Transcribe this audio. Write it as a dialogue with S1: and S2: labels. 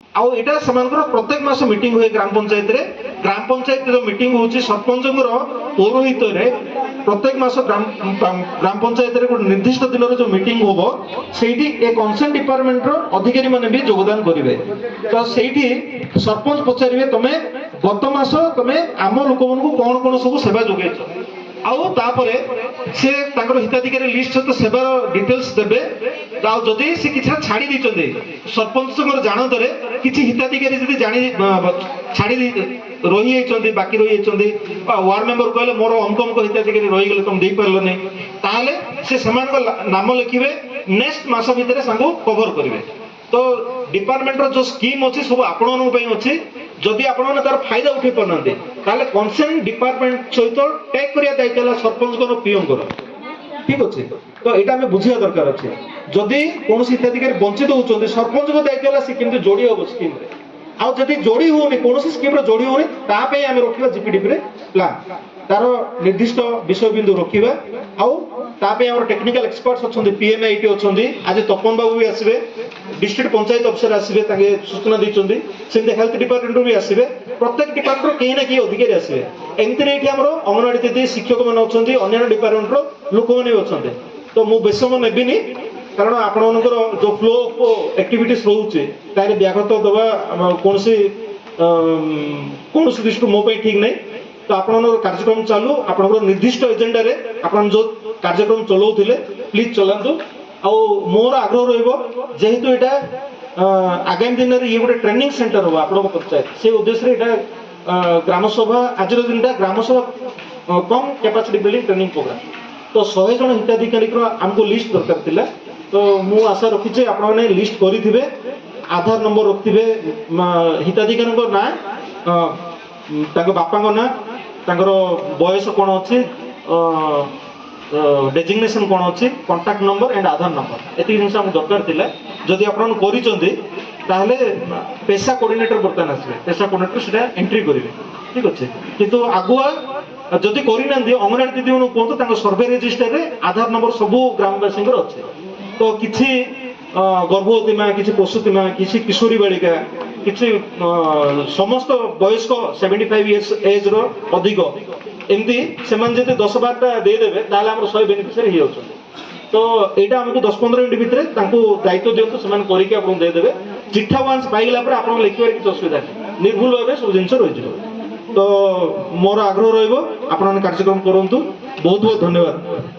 S1: आउ एटा समानकर प्रत्येक मास मीटिंग हुए ग्राम पंचायत जो मीटिंग होची सरपंच पौरोहित रे प्रत्येक मास ग्राम पंचायत रे गोटे निर्दिष्ट दिन जो मीटिंग होबो सेठी ए कंसर्न डिपार्टमेंट रो अधिकारी माने भी योगदान करिवे। तो सेठी सरपंच पचारिवे तमे गत मास तमे आम लोक मानकु कोन कोन सब सेवा जोगेछ आउ तापरे से तांकर हिताधिकारी लिस्ट सहित सेवार डिटेल्स देबे। आउ जदि से किछा छाड़ी दिचंदे सरपंच जानतरे किछि हिताधिकारी जदि जानि छाड़ी रही जाइछंदे बाकी रही जाइछंदे वार्ड मेंबर कहले मोर अमकम को हिताधिकारी रही गेले तुम देई परलो नै ताले से समान को नाम लिखिबे नेक्स्ट मास भीतर सांगो कवर करिवे। तो डिपार्टमेंट रो जो स्कीम अछि सब आपन पई अछि जदि आपन तार फायदा उठे पनांते ताले कंसर्न डिपार्टमेंट सहित टेक करिया दायित्व सरपंच को पीएम को ठीक अछि। तो एटा हमें बुझिया दरकार अछि जदि कोन हिताधिकारी वंचित होउछन्ते सरपंच को दायित्व से केमते जोड़ी हो स्कीम रे आउ जदि जोड़ी होनी कोन स्कीम रे जोड़ी होनी ता पे हम रखिबा जीपीडीपी रे प्लान तार निर्दिष्ट विषय बिंदु रखिबा आउ ता पे हमर टेक्निकल एक्सपर्ट्स अछन्ते पीएमआईटी अछन्ते आज तपन बाबू भी आसीबे डिस्ट्रिक्ट पंचायत अफसर आसीबे ताके सूचना दैछन्ते सेंते हेल्थ डिपार्टमेंट भी आसीबे प्रत्येक डिपार्टमेंट केही ना केही अधिकारी आसीबे एमति रे एठी हमर अंगनवाड़ी दीदी शिक्षक मन अछन्ते अन्य डिपार्टमेंट रो लोक माने अछन्ते। तो मु बेसम नेबिनी कारण आपण जो फ्लो ऑफ एक्टिविटीज रोचे तारे व्याघात दबा कौन दृष्टि मो ठीक नहीं। तो आपण कार्यक्रम चालू आपण निर्दिष्ट एजेंडा रे आपण जो कार्यक्रम चलाउथिले प्लीज चलांतु आ मोर आग्रह रहिबो जेहेतु एटा आगामी दिन रे ये गोटे ट्रेनिंग सेंटर हो आपण पंचायत से उद्देश्य रे एटा ग्राम सभा आज दिनटा ग्राम सभा कम कैपेसिटी बिल्डिंग ट्रेनिंग प्रोग्राम। तो 100 जन हिताधिकारी हमको लिस्ट दरकार थिला। तो मु आशा रखी आपण माने लिस्ट करिथिबे आधार नंबर रखिथिबे हिताधिकारी को ना ताको बापा को ना तांकर बयस कोन अछि डेजिग्नेशन कोन अछि contact number and Aadhaar number एति जिंस हम दरकार थिला। जदि आपण करिचंदी ताहले पेशा कोऑर्डिनेटर बर्तन आसबे पेशा कोऑर्डिनेटर सेटा एंट्री करिवे ठीक अछि। किंतु आगुआ जदि करिनांदी अंगनवाड़ी दीदी मन कोन तांको सर्वे रजिस्टर रे आधार नंबर सब ग्रामवासी अछि। तो किछि गर्भवती माँ किछि प्रसूति माँ किछि किशोरी बालिका किछि समस्त वयस्क 75 इयर्स एज रो अधिक एमती सेमान जदि 10-12टा दे देबे ताले हमर 100 बेनिफिशियरी हि होछन। तो एटा हमको 10-15 मिनिट भितरे तांको दायित्व दियंतु सेमान करिके आपन दे देबे चिट्ठा वांस पाइला पर आपन लिखिबार किछ असुविधा निर्भुल भाबे सब जिंस रहि जिवो। तो मोर आग्रह रहइबो आपन कार्यक्रम करंतु बहुत बहुत धन्यवाद।